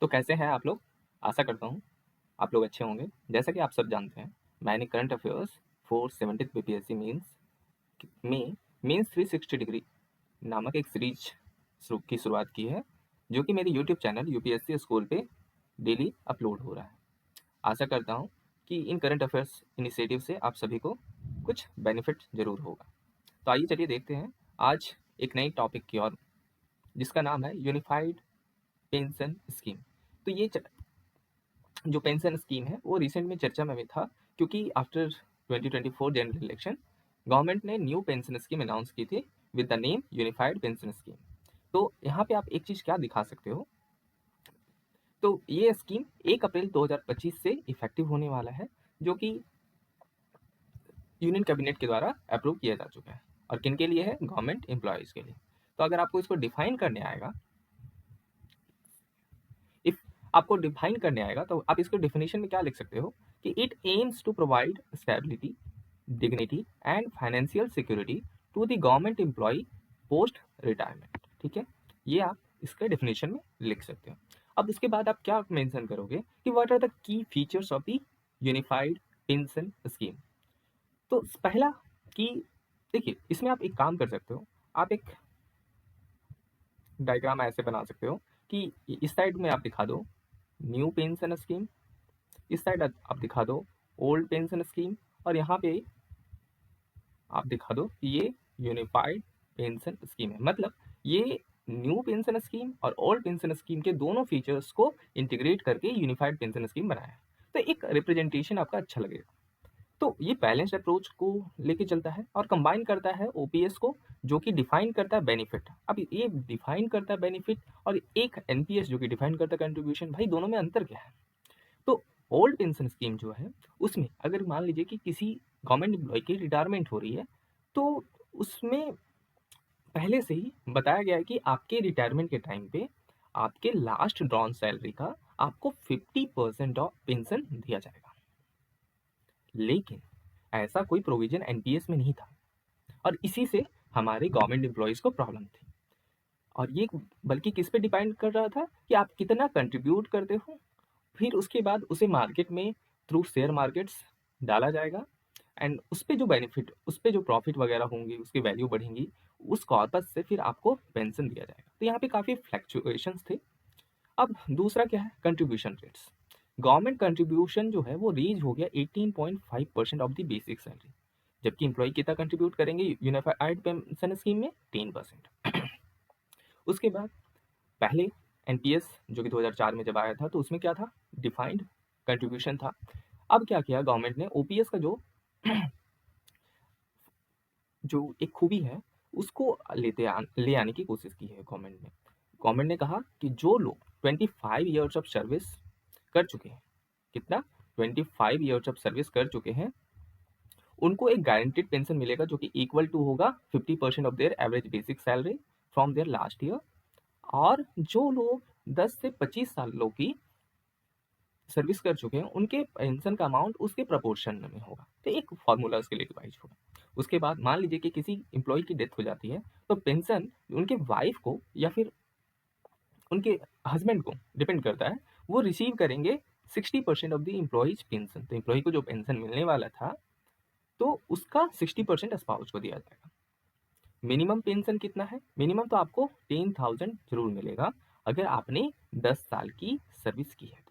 तो कैसे हैं आप लोग? आशा करता हूँ आप लोग अच्छे होंगे। जैसा कि आप सब जानते हैं, मैंने current affairs for 70th BPSC में मीन्स 360 डिग्री नामक एक सीरीज की शुरुआत की है, जो कि मेरे यूट्यूब चैनल यूपीएससी स्कूल पे डेली अपलोड हो रहा है। आशा करता हूँ कि इन करंट अफेयर्स इनिशिएटिव से आप सभी को कुछ बेनिफिट ज़रूर होगा। तो आइए चलिए देखते हैं आज एक नई टॉपिक की ओर, जिसका नाम है यूनिफाइड पेंशन स्कीम। तो ये जो पेंशन स्कीम है वो रिसेंट में चर्चा में भी था, क्योंकि आफ्टर 2024 जनरल इलेक्शन गवर्नमेंट ने न्यू पेंशन स्कीम अनाउंस की थी with the name unified pension scheme. तो यहाँ पे आप एक चीज़ क्या दिखा सकते हो, तो ये स्कीम 1 अप्रैल 2025 से इफेक्टिव होने वाला है, जो कि यूनियन कैबिनेट के द्वारा अप्रूव किया जा चुका है। और किन के लिए है? गवर्नमेंट एम्प्लॉयज़ के लिए। तो अगर आपको इसको डिफाइन करने आएगा, इफ आपको डिफाइन करने आएगा तो आप इसको डेफिनेशन में क्या लिख सकते हो कि it aims to provide stability, dignity and financial security to the government employ post retirement. ठीक है, ये आप इसके डेफिनेशन में लिख सकते हो। अब उसके बाद आप क्या मेंशन करोगे कि what are the key features of the unified pension scheme. तो पहला की, देखिए इसमें आप एक काम कर सकते हो, आप एक डायग्राम ऐसे बना सकते हो कि इस साइड में आप दिखा दो न्यू पेंशन स्कीम, इस साइड आप दिखा दो ओल्ड पेंशन स्कीम, और यहाँ पे आप दिखा दो कि ये यूनिफाइड पेंशन स्कीम है। मतलब ये न्यू पेंशन स्कीम और ओल्ड पेंशन स्कीम के दोनों फीचर्स को इंटीग्रेट करके यूनिफाइड पेंशन स्कीम बनाया है। तो एक रिप्रेजेंटेशन आपका अच्छा लगेगा। तो ये बैलेंस्ड अप्रोच को लेके चलता है और कंबाइन करता है ओपीएस को, जो कि डिफाइन करता है बेनिफिट। अब ये डिफाइन करता है बेनिफिट और एक एनपीएस जो कि डिफाइन करता है कंट्रीब्यूशन, भाई दोनों में अंतर क्या है? तो ओल्ड पेंशन स्कीम जो है उसमें अगर मान लीजिए कि किसी गवर्नमेंट एम्प्लॉय की रिटायरमेंट हो रही है, तो उसमें पहले से ही बताया गया है कि आपके रिटायरमेंट के टाइम पे आपके लास्ट ड्रॉन सैलरी का आपको 50% ऑफ पेंशन दिया जाएगा। लेकिन ऐसा कोई प्रोविजन एनपीएस में नहीं था, और इसी से हमारे गवर्नमेंट एम्प्लॉयज़ को प्रॉब्लम थी। और ये बल्कि किस पे डिपेंड कर रहा था कि आप कितना कंट्रीब्यूट करते हो, फिर उसके बाद उसे मार्केट में थ्रू शेयर मार्केट्स डाला जाएगा, एंड उस पे जो बेनिफिट, उस पे जो प्रॉफिट वगैरह होंगे, उसकी वैल्यू बढ़ेंगी, उस कॉर्पस से फिर आपको पेंशन दिया जाएगा। तो यहाँ पे काफ़ी फ्लैक्चुएशंस थे। अब दूसरा क्या है? Contribution rates. गवर्नमेंट कंट्रीब्यूशन जो है वो रेज हो गया 18.5% ऑफ द बेसिक सैलरी, जबकि एम्प्लॉय कितना कंट्रीब्यूट करेंगे यूनिफाइड पेंशन स्कीम में? 10%। उसके बाद पहले एनपीएस जो कि 2004 में जब आया था, तो उसमें क्या था? डिफाइंड कंट्रीब्यूशन था। अब क्या किया गवर्नमेंट ने? ओपीएस का जो एक खूबी है उसको ले आने की कोशिश की है गवर्नमेंट ने। गवर्नमेंट ने कहा कि जो लोग 25 ईयर्स ऑफ सर्विस कर चुके हैं, कितना? 25 ईयर्स ऑफ सर्विस कर चुके हैं, उनको एक गारंटेड पेंशन मिलेगा, जो कि इक्वल टू होगा 50% of their average basic salary from their last year. और जो लोग 10 से 25 सालों की सर्विस कर चुके हैं, उनके पेंशन का अमाउंट उसके प्रपोर्शन में होगा। तो एक फॉर्मूला उसके लिए डिवाइज होगा। उसके बाद मान लीजिए कि किसी एम्प्लॉय की डेथ हो जाती है, तो पेंशन उनके वाइफ को या फिर उनके हस्बैंड को डिपेंड करता है, वो रिसीव करेंगे 60% ऑफ द एम्प्लॉयज पेंशन। तो एम्प्लॉय को जो पेंशन मिलने वाला था, तो उसका 60% स्पाउस को दिया जाएगा। मिनिमम पेंशन कितना है? मिनिमम तो आपको 10,000 जरूर मिलेगा अगर आपने 10 साल की सर्विस की है।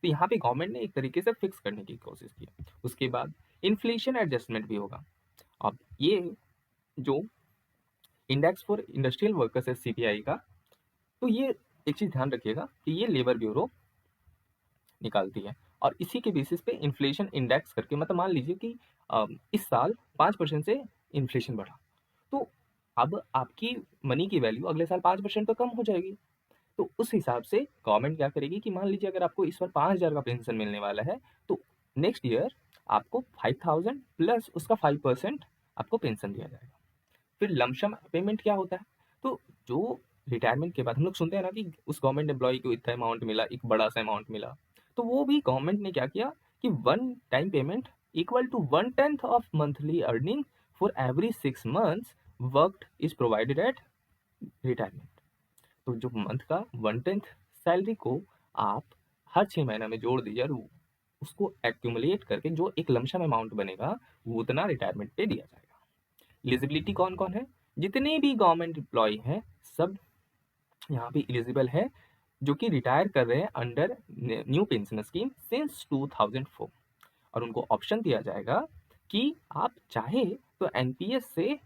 तो यहाँ पे गवर्नमेंट ने एक तरीके से फिक्स करने की कोशिश की। उसके बाद इन्फ्लेशन एडजस्टमेंट भी होगा। अब ये जो इंडेक्स फॉर इंडस्ट्रियल वर्कर्स है सीपीआई का, तो ये एक चीज़ ध्यान रखिएगा कि ये लेबर ब्यूरो निकालती है, और इसी के बेसिस पे इन्फ्लेशन इंडेक्स करके, मतलब मान लीजिए कि इस साल 5% से इन्फ्लेशन बढ़ा, तो अब आपकी मनी की वैल्यू अगले साल 5% तो कम हो जाएगी। तो उस हिसाब से गवर्नमेंट क्या करेगी कि मान लीजिए अगर आपको इस बार 5,000 का पेंशन मिलने वाला है, तो नेक्स्ट ईयर आपको 5,000 प्लस उसका 5% आपको पेंशन दिया जाएगा। फिर लमसम पेमेंट क्या होता है? तो जो रिटायरमेंट के बाद हम लोग सुनते हैं ना कि उस गवर्नमेंट एम्प्लॉय को इतना अमाउंट मिला, एक बड़ा सा अमाउंट मिला, तो वो भी गवर्नमेंट ने क्या किया कि one time payment equal to 1/10 of monthly earning for every 6 months worked is provided at retirement. तो जो मंथ का 1/10 सैलरी को आप हर 6 महीने में जोड़ दीजिए और उसको एक्यूमुलेट करके जो एक लमसम अमाउंट बनेगा वो उतना रिटायरमेंट पे दिया जाएगा। एलिजिबिलिटी कौन कौन है? जितने भी गवर्नमेंट एम्प्लॉय हैं सब यहाँ पे एलिजिबल है जो कि रिटायर कर रहे हैं under new pension scheme since 2004, और उनको ऑप्शन दिया जाएगा कि आप चाहे तो एनपीएस से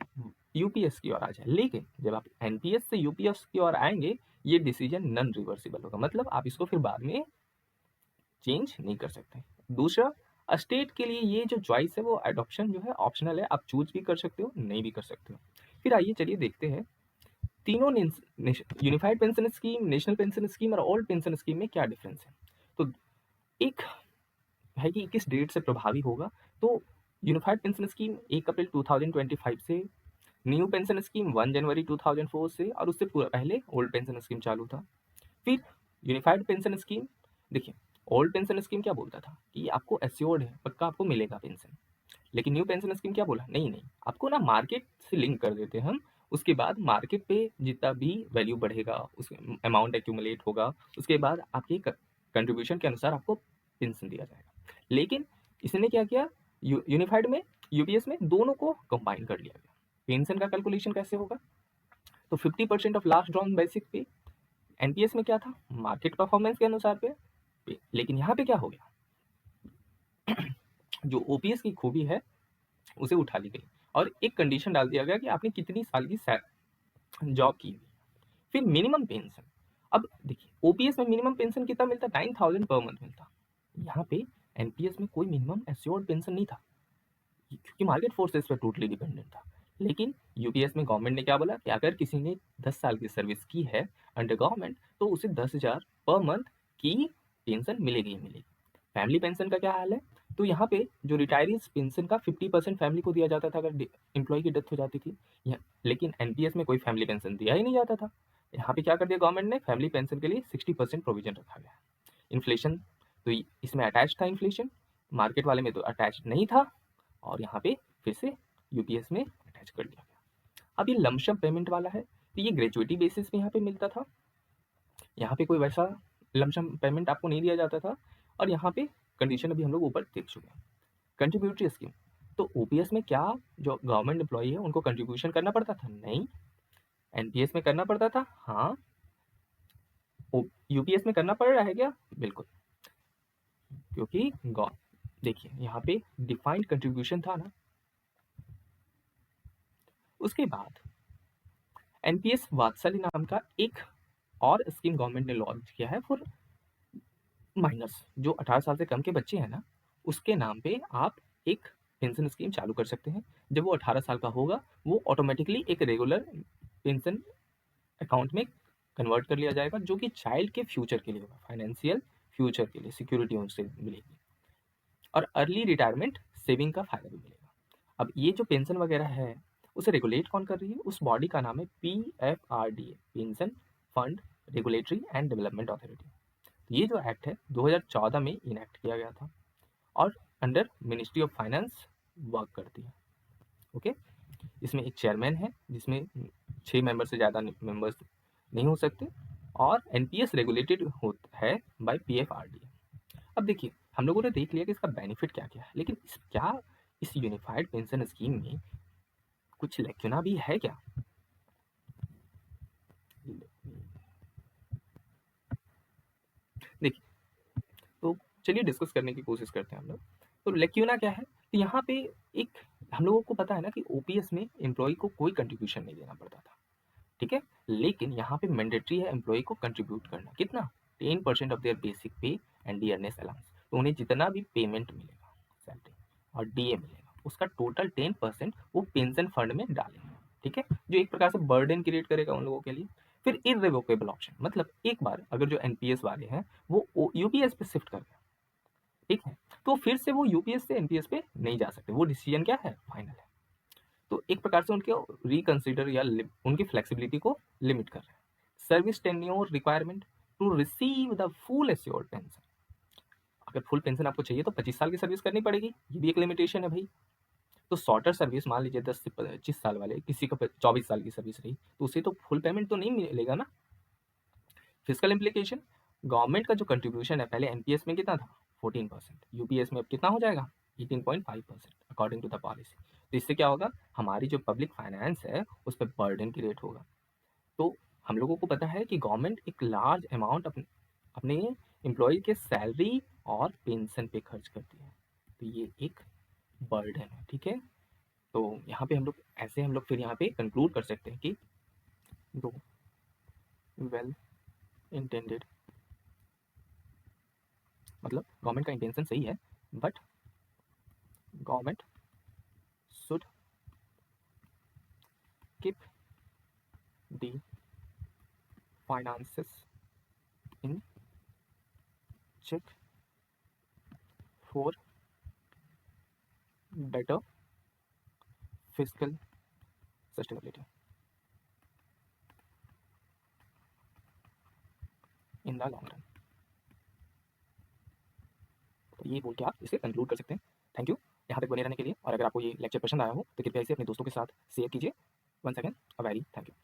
यूपीएस की ओर आ जाए, लेकिन जब आप एनपीएस से यूपीएस की ओर आएंगे ये डिसीजन नॉन रिवर्सिबल होगा, मतलब आप इसको फिर बाद में चेंज नहीं कर सकते। दूसरा, स्टेट के लिए ये जो चॉइस है वो अडॉप्शन जो है ऑप्शनल है, आप चूज भी कर सकते हो नहीं भी कर सकते हो। फिर आइए चलिए देखते हैं तीनों unified pension scheme, national pension scheme और ओल्ड पेंशन स्कीम में क्या डिफरेंस है। तो एक है कि किस डेट से प्रभावी होगा, तो यूनिफाइड पेंशन स्कीम 1 अप्रैल 2025 से, न्यू पेंशन स्कीम 1 जनवरी 2004 से, और उससे पूरा पहले ओल्ड पेंशन स्कीम चालू था। फिर यूनिफाइड पेंशन स्कीम, देखिए ओल्ड पेंशन स्कीम क्या बोलता था कि आपको एश्योर्ड है, पक्का आपको मिलेगा पेंशन, लेकिन न्यू पेंशन स्कीम क्या बोला, नहीं नहीं आपको ना मार्केट से लिंक कर देते हैं हम, उसके बाद मार्केट पे जितना भी वैल्यू बढ़ेगा उस अमाउंट एक्यूमुलेट होगा, उसके बाद आपके कंट्रीब्यूशन के अनुसार आपको पेंशन दिया जाएगा। लेकिन इसने क्या किया, यूनिफाइड में यूपीएस में दोनों को कंबाइन कर लिया गया। पेंशन का कैलकुलेशन कैसे होगा, तो 50% ऑफ लास्ट ड्रॉन बेसिक पे, एनपीएस में क्या था मार्केट परफॉर्मेंस के अनुसार पे, लेकिन यहाँ पे क्या हो गया जो ओपीएस की खूबी है उसे उठा ली गई और एक कंडीशन डाल दिया गया कि आपने कितनी साल की जॉब की हुई। फिर मिनिमम पेंशन, अब देखिए ओपीएस में मिनिमम पेंशन कितना मिलता, 9,000 पर मंथ मिलता। यहाँ पे एनपीएस में कोई मिनिमम एश्योर्ड पेंशन नहीं था क्योंकि मार्केट फोर्सेस पे टोटली डिपेंडेंट था। लेकिन यूपीएस में गवर्नमेंट ने क्या बोला कि अगर किसी ने 10 साल की सर्विस की है अंडर गवर्नमेंट तो उसे 10,000 पर मंथ की पेंशन मिलेगी ही मिलेगी। फैमिली पेंशन का क्या हाल है, तो यहाँ पे जो रिटायरीज पेंशन का 50% फैमिली को दिया जाता था अगर एम्प्लॉय की डेथ हो जाती थी, लेकिन एनपीएस में कोई फैमिली पेंशन दिया ही नहीं जाता था। यहाँ पे क्या कर दिया गवर्नमेंट ने, फैमिली पेंशन के लिए 60% प्रोविजन रखा गया। इन्फ्लेशन, तो इसमें अटैच था इन्फ्लेशन, मार्केट वाले में तो अटैच नहीं था, और यहाँ पे फिर से यूपीएस में अटैच कर दिया गया। अब ये लमसम पेमेंट वाला है, तो ये ग्रेजुएटी बेसिस पे यहाँ पे मिलता था, यहाँ पे कोई वैसा लमसम पेमेंट आपको नहीं दिया जाता था, और यहाँ पे कंडीशन अभी हम लोग ऊपर देख चुके हैं। कंट्रीब्यूटरी स्कीम, तो ओपीएस में क्या जो गवर्नमेंट एम्प्लॉई है उनको कंट्रीब्यूशन करना पड़ता था, नहीं। एनपीएस में करना पड़ता था, हाँ। यूपीएस में करना पड़ रहा है क्या, बिल्कुल, क्योंकि देखिए यहाँ पे डिफाइंड कंट्रीब्यूशन था ना। उसके बाद एनपीएस वात्सल्य नाम का एक और स्कीम गवर्नमेंट ने लॉन्च किया है फॉर माइनर्स, जो 18 साल से कम के बच्चे हैं ना, उसके नाम पे आप एक पेंशन स्कीम चालू कर सकते हैं। जब वो 18 साल का होगा वो ऑटोमेटिकली एक रेगुलर पेंशन अकाउंट में कन्वर्ट कर लिया जाएगा, जो कि चाइल्ड के फ्यूचर के लिए होगा, फाइनेंशियल फ्यूचर के लिए सिक्योरिटी उनसे मिलेगी, और अर्ली रिटायरमेंट सेविंग का फायदा भी मिलेगा। अब ये जो पेंशन वगैरह है उसे रेगुलेट कौन कर रही है, उस बॉडी का नाम है PFRDA, pension fund regulatory and development authority. ये जो एक्ट है 2014 में इनैक्ट किया गया था और under ministry of finance work करती है। ओके, इसमें एक चेयरमैन है जिसमें 6 मेंबर से ज़्यादा मेंबर्स नहीं हो सकते, और एनपीएस रेगुलेटेड होता है बाय पीएफआरडीए। अब देखिए हम लोगों ने देख लिया कि इसका बेनिफिट क्या क्या है, लेकिन क्या इस यूनिफाइड पेंशन स्कीम में कुछ लैक्यूना भी है क्या? देखिए, तो चलिए डिस्कस करने की कोशिश करते हैं हम लोग। तो लैक्यूना क्या है, तो यहाँ पे एक हम लोगों को पता है ना कि ओपीएस में एम्प्लॉय को कोई कंट्रीब्यूशन नहीं देना पड़ता था, ठीक है, लेकिन यहाँ पे मैंडेटरी है एम्प्लॉय को कंट्रीब्यूट करना, कितना, 10% ऑफ देयर बेसिक पे एंड डियरनेस अलाउंस। तो उन्हें जितना भी पेमेंट मिलेगा सैलरी और डीए मिलेगा उसका टोटल 10% वो पेंशन फंड में डालेंगे, ठीक है, जो एक प्रकार से बर्डन क्रिएट करेगा उन लोगों के लिए। फिर इररिवोकेबल ऑप्शन, मतलब एक बार अगर जो एनपीएस वाले हैं वो यूपीएस पे शिफ्ट कर गया, ठीक है, तो फिर से वो यूपीएस से एनपीएस पे नहीं जा सकते, वो डिसीजन क्या है, फाइनल है। तो एक प्रकार से उनके रिकंसिडर या उनकी फ्लेक्सिबिलिटी को लिमिट कर रहे हैं। Service tenure requirement to receive the full assured pension, अगर फुल पेंशन आपको चाहिए तो 25 साल की सर्विस करनी पड़ेगी, ये भी एक लिमिटेशन है भाई। तो शॉर्टर सर्विस मान लीजिए 10 से 25 साल वाले, किसी का 24 साल की सर्विस रही तो उसे तो फुल पेमेंट तो नहीं मिलेगा ना। फिजिकल इम्प्लीकेशन, गवर्नमेंट का जो कंट्रीब्यूशन है पहले एनपीएस में कितना था 14%, यूपीएस में अब कितना हो जाएगा 18.5% अकॉर्डिंग टू द पॉलिसी। तो इससे क्या होगा, हमारी जो पब्लिक फाइनेंस है उस पर बर्डन क्रिएट होगा। तो हम लोगों को पता है कि गवर्नमेंट एक लार्ज अमाउंट अपने एम्प्लॉय के सैलरी और पेंशन पे खर्च करती है, तो ये एक बर्डन है, ठीक है। तो यहाँ पे हम लोग फिर यहाँ पे कंक्लूड कर सकते हैं कि दो वेल इंटेंडेड, मतलब गवर्नमेंट का इंटेंशन सही है, but government should keep the finances in check for better fiscal sustainability in the long run। तो ये बोल के आप इसे कंक्लूड कर सकते हैं। थैंक यू यहाँ तक बने रहने के लिए, और अगर आपको ये लेक्चर पसंद आया हो तो कृपया इसे अपने दोस्तों के साथ शेयर कीजिए। Once again a very thank you.